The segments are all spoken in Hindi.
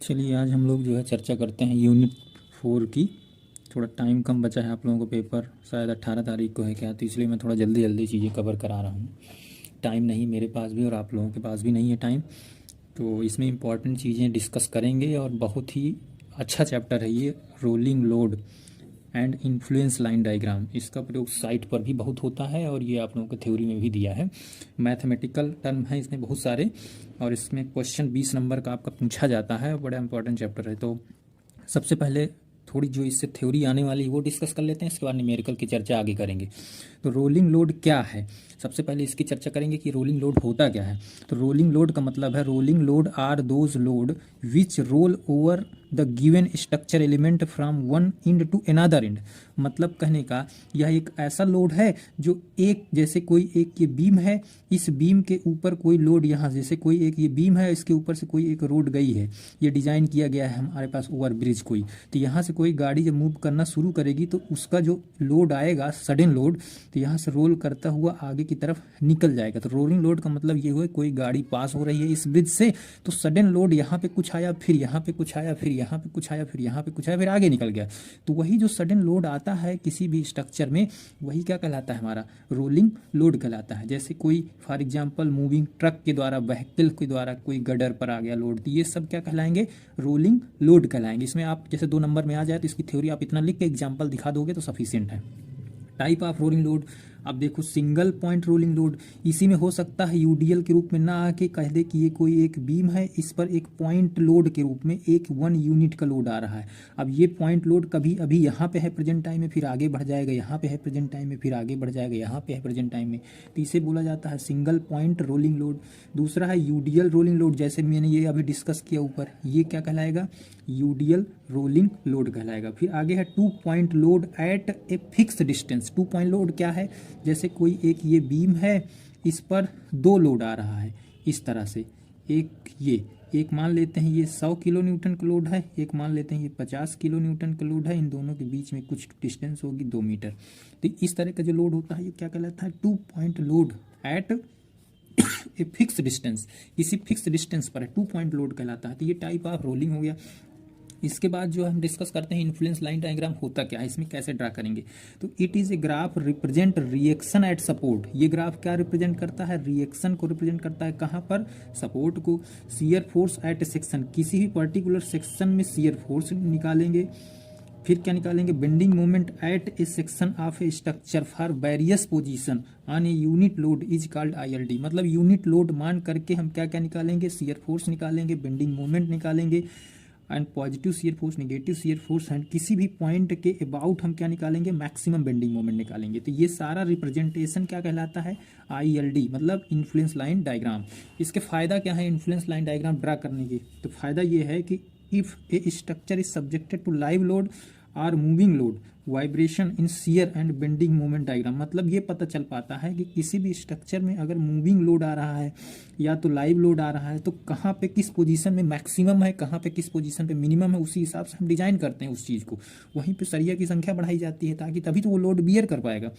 चलिए आज हम लोग जो है चर्चा करते हैं यूनिट 4 की। थोड़ा टाइम कम बचा है, आप लोगों को पेपर शायद 18 तारीख को है क्या, तो इसलिए मैं थोड़ा जल्दी जल्दी चीज़ें कवर करा रहा हूँ। टाइम नहीं मेरे पास भी और आप लोगों के पास भी नहीं है टाइम, तो इसमें इम्पॉर्टेंट चीज़ें डिस्कस करेंगे और बहुत ही अच्छा चैप्टर है ये, rolling load and influence line diagram. इसका प्रयोग साइट पर भी बहुत होता है और ये आप लोगों को थ्योरी में भी दिया है। मैथमेटिकल टर्म है इसमें बहुत सारे, और इसमें क्वेश्चन 20 नंबर का आपका पूछा जाता है, बड़ा इंपॉर्टेंट चैप्टर है। तो सबसे पहले थोड़ी जो इससे थ्योरी आने वाली है वो डिस्कस कर लेते हैं, इसके बाद न्यूमेरिकल की चर्चा आगे करेंगे। तो रोलिंग लोड क्या है, सबसे पहले इसकी चर्चा करेंगे कि रोलिंग लोड होता क्या है। तो रोलिंग लोड का मतलब है, rolling load are those load which roll over the given structure element from one end to another end. मतलब कहने का यह एक ऐसा लोड है जो एक, जैसे कोई एक ये बीम है, इस बीम के ऊपर कोई लोड, यहाँ जैसे कोई एक ये बीम है, इसके ऊपर से कोई एक रोड गई है, ये डिजाइन किया गया है हमारे पास ओवर ब्रिज कोई, तो यहाँ से कोई गाड़ी जब मूव करना शुरू करेगी तो उसका जो लोड आएगा सडन लोड, तो यहाँ से रोल करता हुआ आगे की तरफ निकल जाएगा। तो रोलिंग लोड का मतलब ये हुआ कोई गाड़ी पास हो रही है इस ब्रिज से, तो सडन लोड यहाँ पे कुछ आया, फिर यहाँ पे कुछ आया, फिर यहाँ पे कुछ आया, फिर यहाँ पे कुछ आया, फिर आगे निकल गया। तो वही जो सडन लोड आता है किसी भी स्ट्रक्चर में, वही क्या कहलाता है, हमारा रोलिंग लोड कहलाता है। जैसे कोई फॉर एग्जांपल मूविंग ट्रक के द्वारा, व्हीकल के द्वारा कोई गडर पर आ गया लोड, तो ये सब क्या कहलाएंगे, रोलिंग लोड कहलाएंगे। इसमें आप जैसे 2 नंबर में आ जाए तो इसकी थ्योरी आप इतना लिख के एग्जाम्पल दिखा दोगे तो सफिशिएंट है। टाइप ऑफ रोलिंग लोड, अब देखो सिंगल पॉइंट रोलिंग लोड, इसी में हो सकता है यूडीएल के रूप में ना आके कह दे कि ये कोई एक बीम है, इस पर एक पॉइंट लोड के रूप में एक 1 यूनिट का लोड आ रहा है। अब ये पॉइंट लोड कभी अभी यहाँ पे है प्रेजेंट टाइम में, फिर आगे बढ़ जाएगा, यहाँ पे है प्रेजेंट टाइम में, फिर आगे बढ़ जाएगा, यहाँ पे है प्रेजेंट टाइम में, तो इसे बोला जाता है सिंगल पॉइंट रोलिंग लोड। दूसरा है यूडीएल रोलिंग लोड, जैसे मैंने ये अभी डिस्कस किया ऊपर, ये क्या कहलाएगा, यूडीएल रोलिंग लोड कहलाएगा। फिर आगे है 2 point load at a fix distance. 2 point load क्या है, जैसे कोई एक ये बीम है, इस पर 2 लोड आ रहा है इस तरह से, एक मान लेते हैं ये 100 किलो न्यूटन का लोड है, एक मान लेते हैं ये 50 किलो न्यूटन का लोड है, इन दोनों के बीच में कुछ डिस्टेंस होगी 2 मीटर। तो इस तरह का जो लोड होता है ये क्या कहलाता है, 2 point load at a fix distance, किसी फिक्स डिस्टेंस पर है, 2 पॉइंट लोड कहलाता है। तो ये टाइप ऑफ रोलिंग हो गया। इसके बाद जो हम डिस्कस करते हैं इन्फ्लुएंस लाइन डायग्राम होता क्या है, इसमें कैसे ड्रा करेंगे। तो it is a graph represent reaction at support. ये ग्राफ क्या रिप्रेजेंट करता है, रिएक्शन को रिप्रेजेंट करता है, कहाँ पर, सपोर्ट को। Shear force at a section, किसी भी पर्टिकुलर सेक्शन में शियर फोर्स निकालेंगे। फिर क्या निकालेंगे, bending moment at a section of A structure for various position on a unit load is called ILD. मतलब यूनिट लोड मान करके हम क्या क्या निकालेंगे, शियर फोर्स निकालेंगे, बेंडिंग मोमेंट निकालेंगे, and positive shear force, negative shear force, and किसी भी पॉइंट के अबाउट हम क्या निकालेंगे, मैक्सिमम बेंडिंग मोमेंट निकालेंगे। तो ये सारा रिप्रेजेंटेशन क्या कहलाता है, आईएलडी, मतलब इन्फ्लुएंस लाइन डायग्राम। इसके फायदा क्या है इन्फ्लुएंस लाइन डायग्राम ड्रा करने के, तो फायदा ये है कि if a structure is subjected to live load और moving load, vibration in shear and bending moment diagram, मतलब ये पता चल पाता है कि किसी भी स्ट्रक्चर में अगर मूविंग लोड आ रहा है या तो लाइव लोड आ रहा है, तो कहाँ पे किस पोजीशन में मैक्सिमम है, कहाँ पे किस पोजीशन पे मिनिमम है, उसी हिसाब से हम डिजाइन करते हैं उस चीज़ को। वहीं पे सरिया की संख्या बढ़ाई जाती है ताकि तभी तो वो लोड बियर कर पाएगा।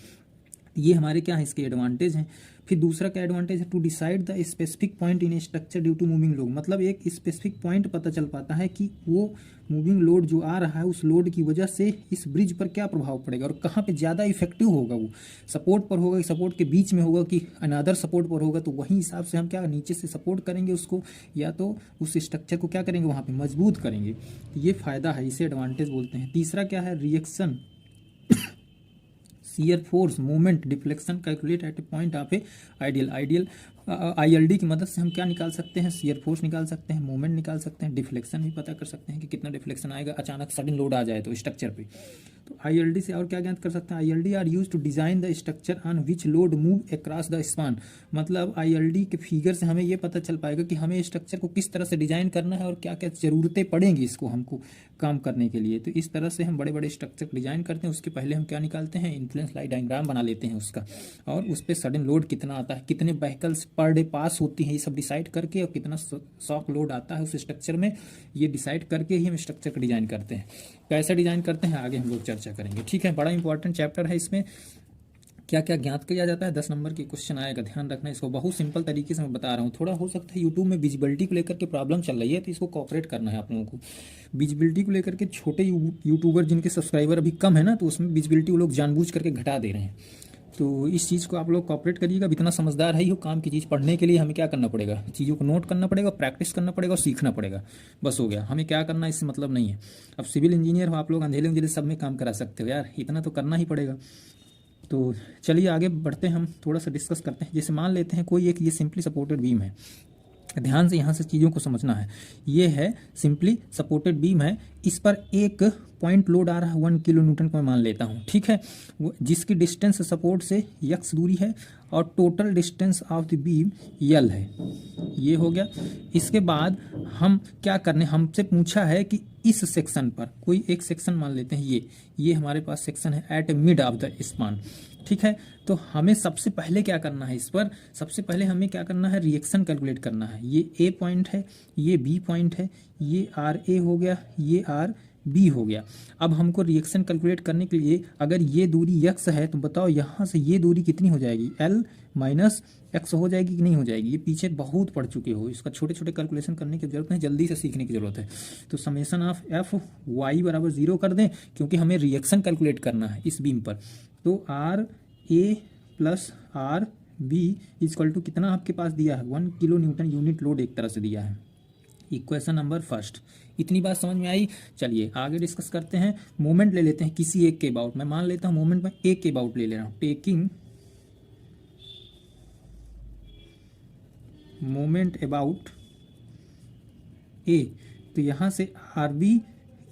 ये हमारे क्या है, इसके एडवांटेज हैं। फिर दूसरा क्या एडवांटेज है, to decide the specific point in a structure due to moving load, मतलब एक स्पेसिफिक पॉइंट पता चल पाता है कि वो मूविंग लोड जो आ रहा है उस लोड की वजह से इस ब्रिज पर क्या प्रभाव पड़ेगा और कहाँ पे ज़्यादा इफेक्टिव होगा, वो सपोर्ट पर होगा, सपोर्ट के बीच में होगा कि अनदर सपोर्ट पर होगा, तो वही हिसाब से हम क्या नीचे से सपोर्ट करेंगे उसको, या तो उस स्ट्रक्चर को क्या करेंगे वहाँ पे मजबूत करेंगे। ये फायदा है, इसे एडवांटेज बोलते हैं। तीसरा क्या है, reaction, shear force, moment, deflection calculate at a point of a ideal. ILD की मदद से हम क्या निकाल सकते हैं, शियर फोर्स निकाल सकते हैं, मोमेंट निकाल सकते हैं, डिफ्लेक्शन भी पता कर सकते हैं कि कितना डिफ्लेक्शन आएगा अचानक सडन लोड आ जाए तो स्ट्रक्चर पे। तो आईएलडी से और क्या ज्ञात कर सकते हैं, ILD are use to design the structure on which load move across the span. मतलब आईएलडी के फिगर से हमें ये पता चल पाएगा कि हमें स्ट्रक्चर को किस तरह से डिजाइन करना है और क्या क्या जरूरतें पड़ेंगी इसको हमको काम करने के लिए। तो इस तरह से हम बड़े बड़े स्ट्रक्चर डिजाइन करते हैं, उसके पहले हम क्या निकालते हैं, इन्फ्लुएंस लाइन डायग्राम बना लेते हैं उसका, और उस पर सडन लोड कितना आता है, कितने व्हीकल्स पर डे पास होती हैं, ये सब डिसाइड करके, और कितना शॉक लोड आता है उस स्ट्रक्चर में, ये डिसाइड करके ही हम स्ट्रक्चर का डिजाइन करते हैं। कैसे डिजाइन करते हैं आगे हम लोग चर्चा करेंगे, ठीक है। बड़ा इंपॉर्टेंट चैप्टर है इसमें। क्या क्या ज्ञात किया जाता है। 10 नंबर की क्वेश्चन आएगा, ध्यान रखना इसको। बहुत सिंपल तरीके से मैं बता रहा हूँ। थोड़ा हो सकता है यूट्यूब में विजिबिलिटी को लेकर के प्रॉब्लम चल रही है, तो इसको कॉपरेट करना है आप लोगों को। विजिबिलिटी को लेकर के छोटे यूट्यूबर जिनके सब्सक्राइबर अभी कम है ना, तो उसमें विजिबिलिटी वो लोग जानबूझ करके घटा दे रहे हैं। तो इस चीज़ को आप लोग कॉपरेट करिएगा। अब इतना समझदार है ही हो, काम की चीज़ पढ़ने के लिए हमें क्या करना पड़ेगा, चीज़ों को नोट करना पड़ेगा, प्रैक्टिस करना पड़ेगा और सीखना पड़ेगा, बस हो गया। हमें क्या करना इससे मतलब नहीं है। अब सिविल इंजीनियर हो आप लोग, अंधेरे अंधेरे सब में काम करा सकते हो यार, इतना तो करना ही पड़ेगा। तो चलिए आगे बढ़ते हैं, हम थोड़ा सा डिस्कस करते हैं। जैसे मान लेते हैं कोई एक ये सिंपली सपोर्टेड बीम है, ध्यान से यहाँ से चीज़ों को समझना है। ये है सिंपली सपोर्टेड बीम है, इस पर एक पॉइंट लोड आ रहा है 1 किलो न्यूटन को मैं मान लेता हूँ, ठीक है, जिसकी डिस्टेंस सपोर्ट से x दूरी है और total distance of the beam l है। ये हो गया। इसके बाद हम क्या करने, हमसे पूछा है कि इस सेक्शन पर कोई एक सेक्शन मान लेते हैं, ये हमारे पास सेक्शन है at mid of the span, ठीक है। तो हमें सबसे पहले क्या करना है, इस पर सबसे पहले हमें क्या करना है, रिएक्शन कैलकुलेट करना है। ये ए पॉइंट है, ये बी पॉइंट है, ये आर ए हो गया, ये आर बी हो गया। अब हमको रिएक्शन कैलकुलेट करने के लिए अगर ये दूरी x है तो बताओ यहाँ से ये दूरी कितनी हो जाएगी, l माइनस एक्स हो जाएगी कि नहीं हो जाएगी। ये पीछे बहुत पढ़ चुके हो, इसका छोटे छोटे कैलकुलेशन करने की जरूरत नहीं, जल्दी से सीखने की जरूरत है। तो समेशन ऑफ एफ वाई बराबर 0 कर दें, क्योंकि हमें रिएक्शन कैलकुलेट करना है इस बीम पर। तो R A plus R B equal to कितना आपके पास दिया है, 1 किलो न्यूटन यूनिट लोड एक तरह से दिया है। Equation number first. इतनी बात समझ में आई। चलिए आगे डिस्कस करते हैं। मोमेंट ले लेते हैं किसी एक के अबाउट। मैं मान लेता हूं मोमेंट में एक के अबाउट ले ले रहा हूं, टेकिंग मोमेंट अबाउट ए। तो यहां से R B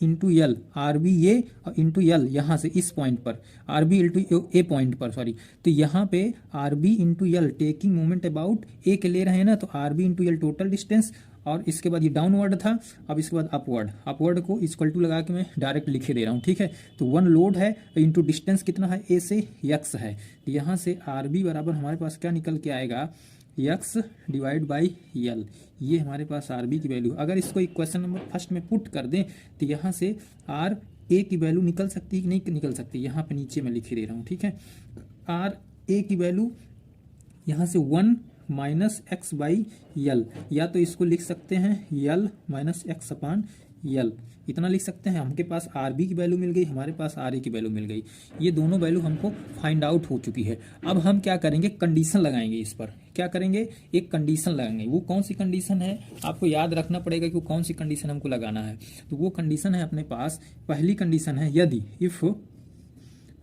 into L, R B ये और इंटू यल यहाँ से इस पॉइंट पर, R B into A point sorry, सॉरी। तो यहाँ पे R B into L taking moment about A के ले रहे हैं ना, तो R B into L total distance, और इसके बाद ये डाउनवर्ड था, अब इसके बाद अपवर्ड, अपवर्ड को इक्वल टू लगा के मैं डायरेक्ट लिखे दे रहा हूँ, ठीक है। तो 1 लोड है इंटू डिस्टेंस कितना है, ए से यक्स है। तो यहाँ से आर बी बराबर हमारे पास क्या निकल के आएगा, यक्स डिवाइड बाई यल। ये हमारे पास आर बी की वैल्यू। अगर इसको इक्वेशन नंबर फर्स्ट में पुट कर दें तो यहाँ से आर ए की वैल्यू निकल सकती है कि नहीं निकल सकती, यहाँ पे नीचे मैं लिखे दे रहा हूँ, ठीक है। आर ए की वैल्यू यहाँ से 1 माइनस एक्स बाई यल, या तो इसको लिख सकते हैं यल माइनस एक्स अपान यल, इतना लिख सकते हैं। हमके पास आर बी की वैल्यू मिल गई, हमारे पास आर ए की वैल्यू मिल गई। ये दोनों वैल्यू हमको फाइंड आउट हो चुकी है। अब हम क्या करेंगे, कंडीशन लगाएंगे इस पर। क्या करेंगे, एक कंडीशन लगाएंगे। वो कौन सी कंडीशन है आपको याद रखना पड़ेगा कि वो कौन सी कंडीशन हमको लगाना है। तो वो कंडीशन है अपने पास, पहली कंडीशन है यदि इफ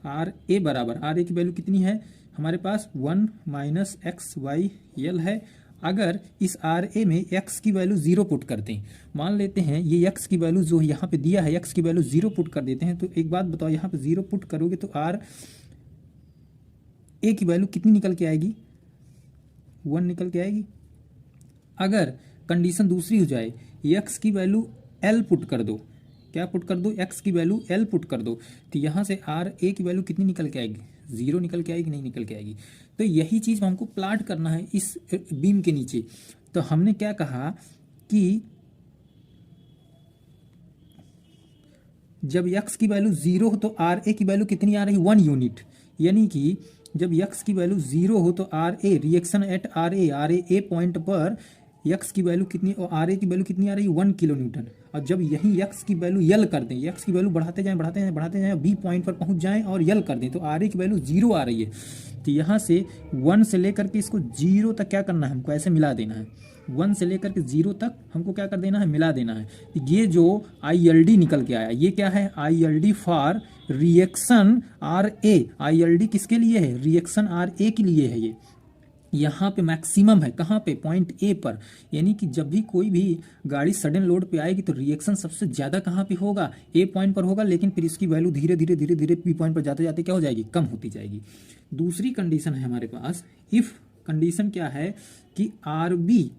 आर ए बराबर, आर ए की वैल्यू कितनी है हमारे पास 1 माइनस एक्स वाई यल है। अगर इस आर ए में x की वैल्यू 0 पुट करते हैं, मान लेते हैं ये x की वैल्यू जो यहाँ पे दिया है, x की वैल्यू 0 पुट कर देते हैं, तो एक बात बताओ, यहाँ पे 0 पुट करोगे तो आर ए की वैल्यू कितनी निकल के आएगी, 1 निकल के आएगी। अगर कंडीशन दूसरी हो जाए, x की वैल्यू l पुट कर दो, क्या पुट कर दो, x की वैल्यू l पुट कर दो, तो यहाँ से आर ए की वैल्यू कितनी निकल के आएगी, 0 निकल के आएगी, नहीं निकल के आएगी। तो यही चीज हमको प्लॉट करना है इस बीम के नीचे। तो हमने क्या कहा कि जब x की वैल्यू 0 हो तो आर ए की वैल्यू कितनी आ रही, 1 यूनिट। यानी कि जब x की वैल्यू 0 हो तो R A reaction at R A point पर x की वैल्यू कितनी और आर ए की वैल्यू कितनी आ रही है, 1 किलो न्यूटन। और जब यही x की वैल्यू यल कर दें, x की वैल्यू बढ़ाते जाएं बी पॉइंट पर पहुंच जाएं और यल कर दें, तो आर ए की वैल्यू 0 आ रही है। तो यहाँ से 1 से लेकर के इसको 0 तक क्या करना है, हमको ऐसे मिला देना है। 1 से लेकर के 0 तक हमको क्या कर देना है, मिला देना है। ये जो ILD निकल के आया, ये क्या है, ILD for reaction R A. ILD किसके लिए है, रिएक्शन आर ए के लिए है। ये यहाँ पे मैक्सिमम है, कहाँ पे, पॉइंट ए पर। यानी कि जब भी कोई भी गाड़ी सडन लोड पे आएगी तो रिएक्शन सबसे ज्यादा कहाँ पे होगा, ए पॉइंट पर होगा, लेकिन फिर इसकी वैल्यू धीरे धीरे बी पॉइंट पर जाते जाते क्या हो जाएगी, कम होती जाएगी। दूसरी कंडीशन है हमारे पास, इफ कंडीशन क्या है कि आर बी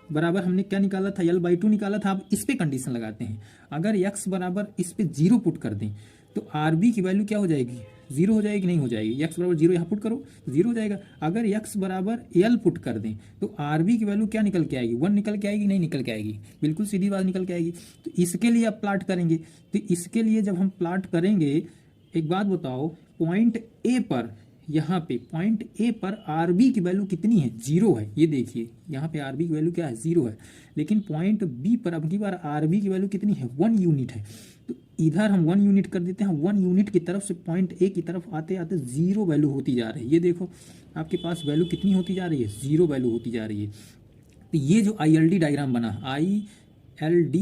बराबर हमने क्या निकाला था, L/2 निकाला था। अब इस पे कंडीशन लगाते हैं, अगर x बराबर इस पे 0 पुट कर दें तो आर बी की वैल्यू क्या हो जाएगी, 0 हो जाएगी, नहीं हो जाएगी। x बराबर 0 यहाँ पुट करो, 0 हो जाएगा। अगर x बराबर L पुट कर दें तो आर बी की वैल्यू क्या निकल के आएगी, 1 निकल के आएगी, नहीं निकल के आएगी, बिल्कुल सीधी बात निकल के आएगी। तो इसके लिए अब प्लॉट करेंगे। तो इसके लिए जब हम प्लॉट करेंगे एक बात बताओ, पॉइंट ए पर, यहाँ पे पॉइंट ए पर आर बी की वैल्यू कितनी है? 0 है। ये देखिए यहाँ पे आर बी की वैल्यू क्या है? 0 है। लेकिन पॉइंट बी पर अब की बार आर बी की वैल्यू कितनी है? 1 यूनिट है। तो इधर हम 1 यूनिट कर देते हैं। 1 यूनिट की तरफ से पॉइंट ए की तरफ आते आते 0 वैल्यू होती जा रही है। ये देखो आपके पास वैल्यू कितनी होती जा रही है? 0 वैल्यू होती जा रही है। तो ये जो ILD डायग्राम बना, ILD,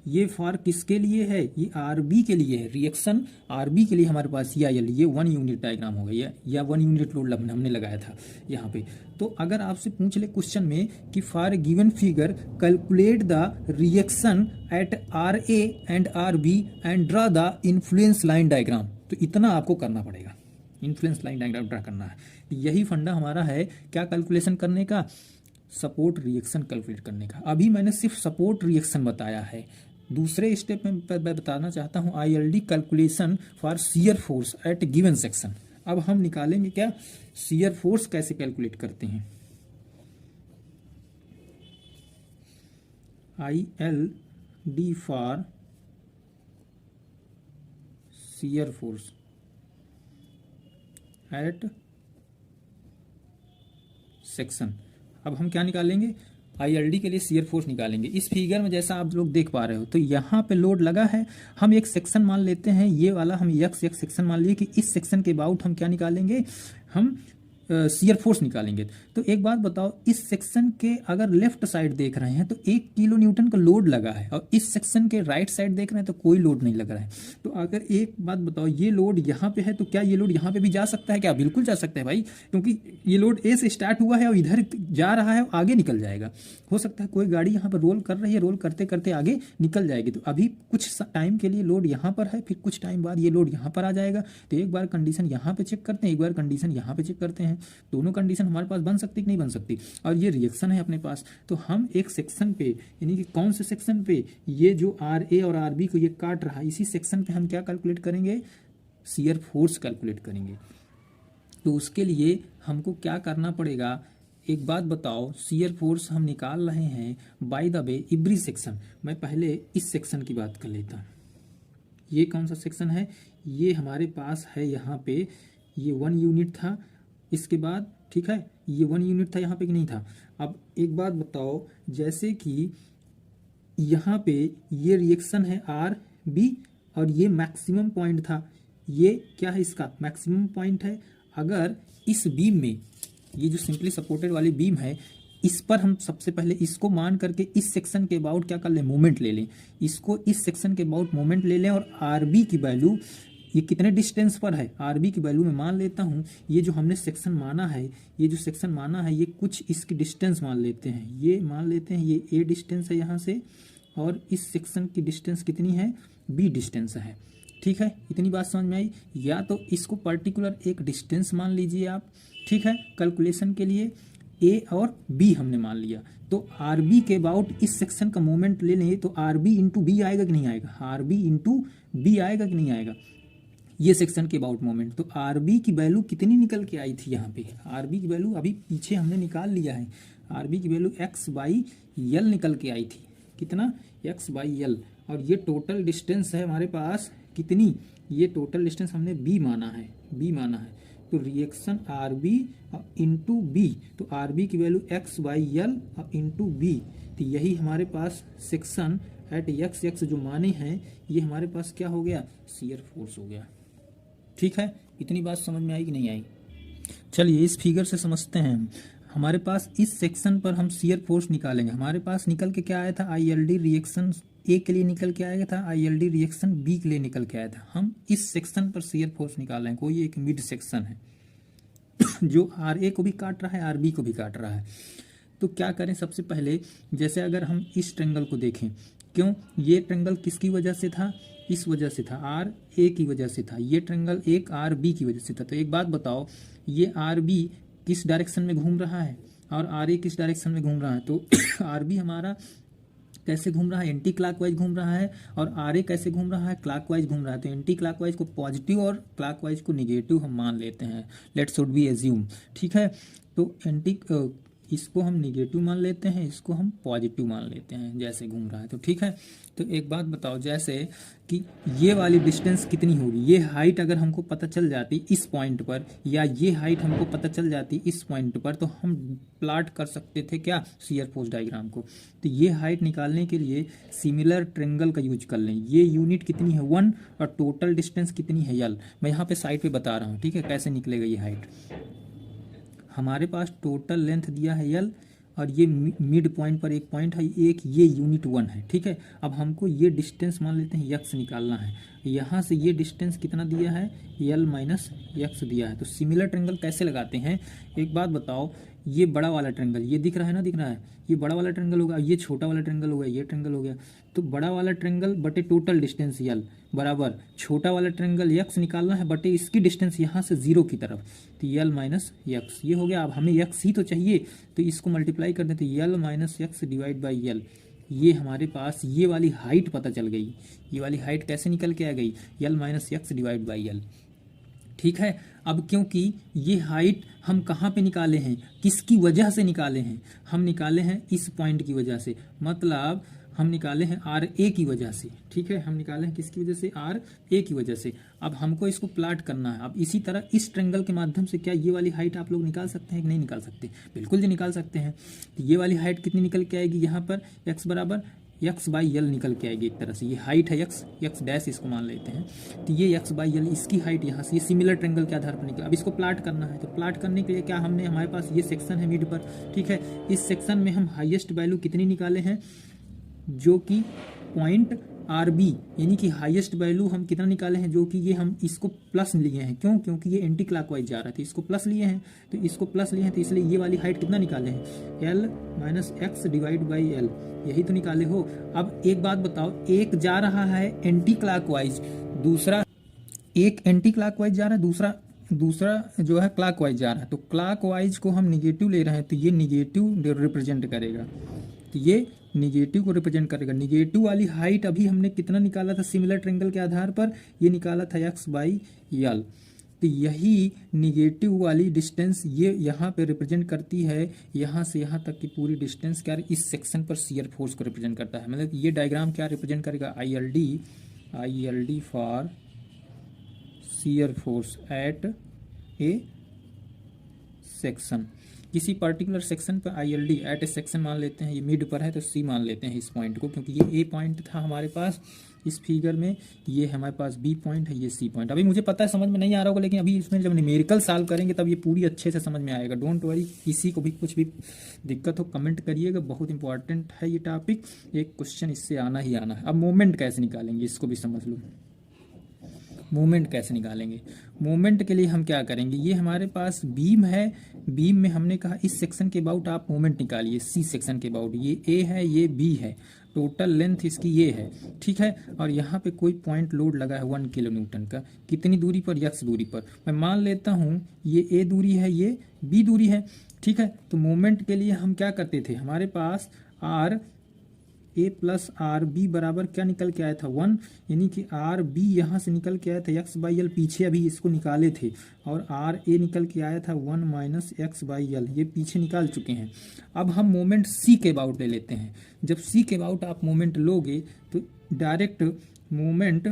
ये फॉर किसके लिए है? ये RB के लिए है। रिएक्शन RB के लिए हमारे पास ये ILD, ये 1 यूनिट डायग्राम हो गया या 1 यूनिट लोड हमने लगाया था यहाँ पे। तो अगर आपसे पूछ ले क्वेश्चन में कि for given figure calculate the reaction at RA and RB and draw the influence line diagram, तो इतना आपको करना पड़ेगा, इन्फ्लुएंस लाइन डायग्राम ड्रा करना है। यही फंडा हमारा है क्या कैलकुलेशन करने का? सपोर्ट रिएक्शन कैलकुलेट करने का। अभी मैंने सिर्फ सपोर्ट रिएक्शन बताया है। दूसरे स्टेप में मैं बताना चाहता हूँ ILD calculation for shear force eight given section. अब हम निकालेंगे क्या? शियर फोर्स कैसे कैलकुलेट करते हैं। ILD for shear force eight section. अब हम क्या निकालेंगे? ILD के लिए शियर फोर्स निकालेंगे। इस फिगर में जैसा आप लोग देख पा रहे हो, तो यहाँ पे लोड लगा है। हम एक सेक्शन मान लेते हैं, ये वाला हम एक सेक्शन मान लिए कि इस सेक्शन के अबाउट हम क्या निकालेंगे? हम शियर फोर्स निकालेंगे। तो एक बात बताओ, इस सेक्शन के अगर लेफ्ट साइड देख रहे हैं तो 1 किलो न्यूटन का लोड लगा है, और इस सेक्शन के राइट साइड देख रहे हैं तो कोई लोड नहीं लग रहा है। तो अगर एक बात बताओ, ये लोड यहाँ पे है तो क्या ये लोड यहाँ पे भी जा सकता है क्या? बिल्कुल जा सकता है भाई, क्योंकि ये लोड ए से स्टार्ट हुआ है और इधर जा रहा है, आगे निकल जाएगा। हो सकता है कोई गाड़ी यहाँ पर रोल कर रही है, रोल करते करते आगे निकल जाएगी। तो अभी कुछ टाइम के लिए लोड यहाँ पर है, फिर कुछ टाइम बाद ये लोड यहाँ पर आ जाएगा। तो एक बार कंडीशन यहाँ पे चेक करते हैं, एक बार कंडीशन यहाँ पे चेक करते हैं। दोनों कंडीशन हमारे पास बन सकती कि नहीं बन सकती? और ये रिएक्शन है अपने पास, तो हम एक सेक्शन पे, यानी कि कौन से सेक्शन पे? ये जो RA और RB को ये काट रहा है, इसी सेक्शन पे हम क्या कैलकुलेट करेंगे? शियर फोर्स कैलकुलेट करेंगे। तो उसके लिए हमको क्या करना पड़ेगा? एक बात बताओ, शियर फोर्स हम निकाल रहे हैं by the way every section. मैं पहले इस सेक्शन की बात कर लेता हूँ। ये कौन सा सेक्शन है? ये हमारे पास है यहाँ पे, ये 1 यूनिट था। इसके बाद ठीक है, ये 1 यूनिट था यहाँ पे कि नहीं था? अब एक बात बताओ, जैसे कि यहाँ पे ये रिएक्शन है RB और ये मैक्सिमम पॉइंट था। ये क्या है? इसका मैक्सिमम पॉइंट है। अगर इस बीम में, ये जो सिंपली सपोर्टेड वाली बीम है, इस पर हम सबसे पहले इसको मान करके इस सेक्शन के अबाउट क्या कर लें? मोमेंट ले लें। इसको इस सेक्शन के अबाउट मोमेंट ले लें, और RB की वैल्यू ये कितने डिस्टेंस पर है? RB की वैल्यू मैं मान लेता हूँ, ये जो हमने सेक्शन माना है, ये जो सेक्शन माना है, ये कुछ इसकी डिस्टेंस मान लेते हैं। ये मान लेते हैं ये A डिस्टेंस है यहाँ से, और इस सेक्शन की डिस्टेंस कितनी है? B डिस्टेंस है। ठीक है, इतनी बात समझ में आई? या तो इसको पर्टिकुलर एक डिस्टेंस मान लीजिए आप, ठीक है, कैलकुलेशन के लिए A और B हमने मान लिया। तो RB के अबाउट इस सेक्शन का मोमेंट ले लें तो RB इंटू B आएगा कि नहीं आएगा? RB इंटू B आएगा कि नहीं आएगा? ये सेक्शन के अबाउट मोमेंट। तो RB की वैल्यू कितनी निकल के आई थी यहाँ पे? RB की वैल्यू अभी पीछे हमने निकाल लिया है। RB की वैल्यू x/l निकल के आई थी। कितना? x/l। और ये टोटल डिस्टेंस है हमारे पास कितनी? ये टोटल डिस्टेंस हमने B माना है, B माना है। तो रिएक्शन RB इंटू B, तो RB की वैल्यू x/l इंटू B। तो यही हमारे पास सेक्शन एट x जो माने हैं, ये हमारे पास क्या हो गया? शियर फोर्स हो गया। ठीक है, इतनी बात समझ में आई कि नहीं आई? चलिए इस फिगर से समझते हैं। हमारे पास इस सेक्शन पर हम शियर फोर्स निकालेंगे। हमारे पास निकल के क्या आया था? ILD रिएक्शन A के लिए निकल के आया था, ILD रिएक्शन B के लिए निकल के आया था। हम इस सेक्शन पर शियर फोर्स निकाल रहे हैं। कोई एक मिड सेक्शन है जो RA को भी काट रहा है, RB को भी काट रहा है। तो क्या करें? सबसे पहले जैसे अगर हम इस ट्रेंगल को देखें, क्यों ये ट्रेंगल किसकी वजह से था? इस वजह से था, RA की वजह से था। ये ट्रेंगल एक RB की वजह से था। तो एक बात बताओ, ये RB किस डायरेक्शन में घूम रहा है और RA किस डायरेक्शन में घूम रहा है? तो RB हमारा कैसे घूम रहा है? एंटी क्लॉकवाइज घूम रहा है। और RA कैसे घूम रहा है? क्लॉकवाइज घूम रहा है। तो एंटी क्लॉकवाइज को पॉजिटिव और क्लॉकवाइज को निगेटिव हम मान लेते हैं। Let's should be assume. ठीक है, तो इसको हम निगेटिव मान लेते हैं, इसको हम पॉजिटिव मान लेते हैं जैसे घूम रहा है। तो ठीक है, तो एक बात बताओ, जैसे कि ये वाली डिस्टेंस कितनी होगी, ये हाइट अगर हमको पता चल जाती इस पॉइंट पर, या ये हाइट हमको पता चल जाती इस पॉइंट पर, तो हम प्लॉट कर सकते थे क्या, शियर फोर्स डायग्राम को। तो ये हाइट निकालने के लिए सिमिलर ट्रेंगल का यूज कर लें। ये यूनिट कितनी है 1 और टोटल डिस्टेंस कितनी है l। मैं यहाँ पे साइड पे बता रहा हूँ, ठीक है, कैसे निकलेगा ये हाइट। हमारे पास टोटल लेंथ दिया है l और ये मिड पॉइंट पर एक पॉइंट है, एक ये यूनिट 1 है, ठीक है। अब हमको ये डिस्टेंस मान लेते हैं x निकालना है। यहाँ से ये डिस्टेंस कितना दिया है, l माइनस x दिया है। तो सिमिलर ट्रेंगल कैसे लगाते हैं, एक बात बताओ, ये बड़ा वाला ट्रेंगल ये दिख रहा है ना, दिख रहा है, ये बड़ा वाला ट्रेंगल होगा, ये छोटा वाला ट्रेंगल हो गया, ये ट्रेंगल हो गया। तो बड़ा वाला ट्रेंगल बटे टोटल डिस्टेंस l बराबर छोटा वाला ट्रेंगल x निकालना है बटे इसकी डिस्टेंस यहाँ से 0 की तरफ, तो l माइनस x ये हो गया। अब हमें x ही तो चाहिए, तो इसको मल्टीप्लाई कर देते, l minus x divide by l। ये हमारे पास ये वाली हाइट पता चल गई। ये वाली हाइट कैसे निकल के आ गई, l minus x divide by l, ठीक है। अब क्योंकि ये हाइट हम कहाँ पे निकाले हैं, किसकी वजह से निकाले हैं, हम निकाले हैं इस पॉइंट की वजह से, मतलब हम निकाले हैं आर ए की वजह से, ठीक है। हम निकाले हैं किसकी वजह से, आर ए की वजह से। अब हमको इसको प्लॉट करना है। अब इसी तरह इस ट्रेंगल के माध्यम से क्या ये वाली हाइट आप लोग निकाल सकते हैं कि नहीं निकाल सकते, बिल्कुल जी निकाल सकते हैं। तो ये वाली हाइट कितनी निकल के आएगी, यहाँ पर x बराबर x बाई एल निकल के आएगी। एक तरह से ये हाइट है x डैश इसको मान लेते हैं। तो ये x बाई एल इसकी हाइट यहाँ से ये सिमिलर ट्रेंगल के आधार पर निकला। अब इसको प्लॉट करना है, तो प्लॉट करने के लिए क्या हमने, हमारे पास ये सेक्शन है मिड पर, ठीक है। इस सेक्शन में हम हाईएस्ट वैल्यू कितनी निकाले हैं, जो कि पॉइंट आर बी, यानी कि हाईएस्ट वैल्यू हम कितना निकाले हैं, जो कि ये हम इसको प्लस लिए हैं। क्यों, क्योंकि ये एंटी क्लॉकवाइज जा रहा था, इसको प्लस लिए हैं, तो इसको प्लस लिए हैं, तो इसलिए ये वाली हाइट कितना निकाले हैं, l minus x divide by L, यही तो निकाले हो। अब एक बात बताओ, एक जा रहा है एंटी क्लॉकवाइज, दूसरा एक एंटी क्लॉकवाइज जा रहा है, दूसरा जो है क्लॉकवाइज जा रहा है। तो क्लॉकवाइज को हम निगेटिव ले रहे हैं, तो ये निगेटिव रिप्रेजेंट करेगा, तो ये निगेटिव को रिप्रेजेंट करेगा। निगेटिव वाली हाइट अभी हमने कितना निकाला था सिमिलर ट्रेंगल के आधार पर, ये निकाला था x बाई एल। तो यही निगेटिव वाली डिस्टेंस ये यहाँ पे रिप्रेजेंट करती है, यहाँ से यहाँ तक की पूरी डिस्टेंस क्या इस सेक्शन पर शियर फोर्स को रिप्रेजेंट करता है। मतलब ये डायग्राम क्या रिप्रेजेंट करेगा, I L D for shear force at a section. किसी पर्टिकुलर सेक्शन पर I L D at a section मान लेते हैं, ये मिड पर है तो सी मान लेते हैं इस पॉइंट को, क्योंकि ये ए पॉइंट था हमारे पास इस फिगर में, ये हमारे पास बी पॉइंट है, ये सी पॉइंट। अभी मुझे पता है समझ में नहीं आ रहा होगा, लेकिन अभी इसमें जब न्यूमेरिकल सॉल्व करेंगे तब ये पूरी अच्छे से समझ में आएगा। डोंट वरी, किसी को भी कुछ भी दिक्कत हो कमेंट करिएगा, बहुत इंपॉर्टेंट है ये टॉपिक, एक क्वेश्चन इससे आना ही आना है। अब मोमेंट कैसे निकालेंगे इसको भी समझ लो। मूवमेंट कैसे निकालेंगे, मूवमेंट के लिए हम क्या करेंगे, ये हमारे पास बीम है, बीम में हमने कहा इस सेक्शन के अबाउट आप मूवमेंट निकालिए, सी सेक्शन के अबाउट, ये ए है ये बी है, टोटल लेंथ इसकी ये है, ठीक है। और यहाँ पे कोई पॉइंट लोड लगा है 1 किलो न्यूटन का, कितनी दूरी पर, x दूरी पर। मैं मान लेता हूँ ये a दूरी है, ये b दूरी है, ठीक है। तो मूवमेंट के लिए हम क्या करते थे, हमारे पास R A plus R B बराबर क्या निकल के आया था 1, यानी कि आर बी यहाँ से निकल के आया था x बाई एल, पीछे अभी इसको निकाले थे, और आर ए निकल के आया था 1 माइनस एक्स बाई एल, ये पीछे निकाल चुके हैं। अब हम मोमेंट सी के अबाउट ले लेते हैं। जब सी के अबाउट आप मोमेंट लोगे तो डायरेक्ट मोमेंट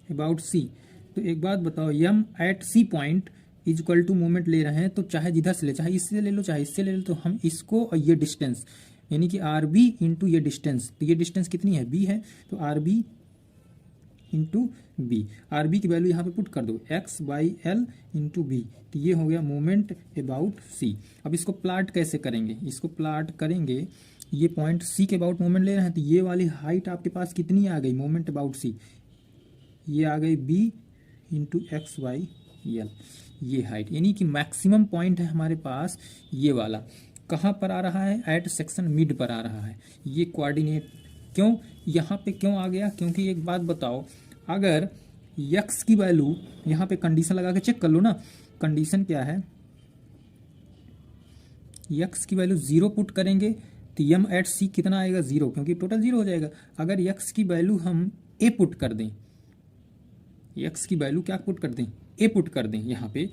अबाउट सी, तो एक बात बताओ, M at C point is equal to moment ले रहे हैं, तो चाहे जिधर से ले, चाहे इससे ले लो चाहे इससे ले लो, तो हम इसको और ये डिस्टेंस यानी कि आर बी इंटू ये डिस्टेंस, तो ये डिस्टेंस कितनी है, बी है, तो R B into B, R B की वैल्यू यहाँ पे पुट कर दो, X by L into B, तो ये हो गया मोमेंट अबाउट सी। अब इसको प्लॉट कैसे करेंगे, इसको प्लॉट करेंगे, ये पॉइंट सी के अबाउट मोमेंट ले रहे हैं, तो ये वाली हाइट आपके पास कितनी आ गई, मोमेंट अबाउट सी, ये आ गई B into X by L, ये हाइट, यानी कि मैक्सिमम पॉइंट है हमारे पास ये वाला, कहाँ पर आ रहा है, एट सेक्शन मिड पर आ रहा है। ये कोऑर्डिनेट क्यों यहाँ पे क्यों आ गया, क्योंकि एक बात बताओ, अगर x की वैल्यू यहाँ पे कंडीशन लगा के चेक कर लो ना, कंडीशन क्या है, x की वैल्यू 0 पुट करेंगे तो यम एट सी कितना आएगा 0, क्योंकि टोटल 0 हो जाएगा। अगर x की वैल्यू हम a पुट कर दें, x की वैल्यू क्या पुट कर दें, a पुट कर दें यहाँ पे,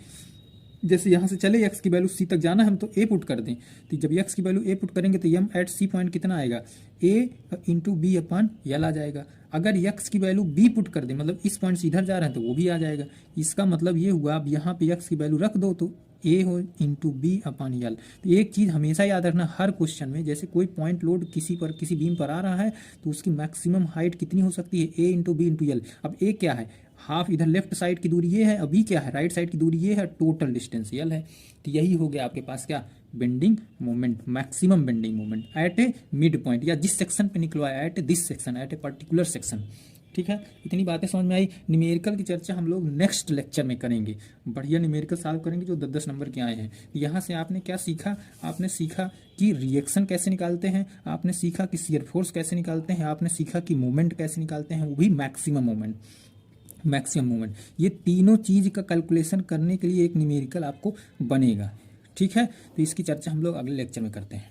जैसे यहाँ से चले x की वैल्यू c तक जाना है हम तो a पुट कर दें, तो जब x की वैल्यू a पुट करेंगे तो m एट c पॉइंट कितना आएगा, a इंटू बी अपन यल आ जाएगा। अगर x की वैल्यू b पुट कर दें, मतलब इस पॉइंट से इधर जा रहे हैं तो वो भी आ जाएगा। इसका मतलब ये हुआ, अब यहाँ पे x की वैल्यू रख दो तो a हो इंटू बी अपन यल। तो एक चीज़ हमेशा याद रखना हर क्वेश्चन में, जैसे कोई पॉइंट लोड किसी बीम पर आ रहा है तो उसकी मैक्सिमम हाइट कितनी हो सकती है, a into B into L. अब a क्या है, हाफ इधर लेफ्ट साइड की दूरी ये है, अभी क्या है राइट साइड की दूरी ये है, टोटल डिस्टेंस यल है। तो यही हो गया आपके पास क्या, bending moment, maximum bending moment at a mid point, या जिस सेक्शन पे निकलवाया at this section, at a particular section. ठीक है, इतनी बातें समझ में आई। न्यूमेरिकल की चर्चा हम लोग नेक्स्ट लेक्चर में करेंगे, बढ़िया न्यूमेरिकल सॉल्व करेंगे जो 10-10 नंबर के आए हैं। यहाँ से आपने क्या सीखा, आपने सीखा कि रिएक्शन कैसे निकालते हैं, आपने सीखा कि शियर फोर्स कैसे निकालते हैं, आपने सीखा कि मोमेंट कैसे निकालते हैं, वो भी मैक्सिमम मोमेंट। ये तीनों चीज़ का कैलकुलेशन करने के लिए एक न्यूमेरिकल आपको बनेगा। ठीक है, तो इसकी चर्चा हम लोग अगले लेक्चर में करते हैं।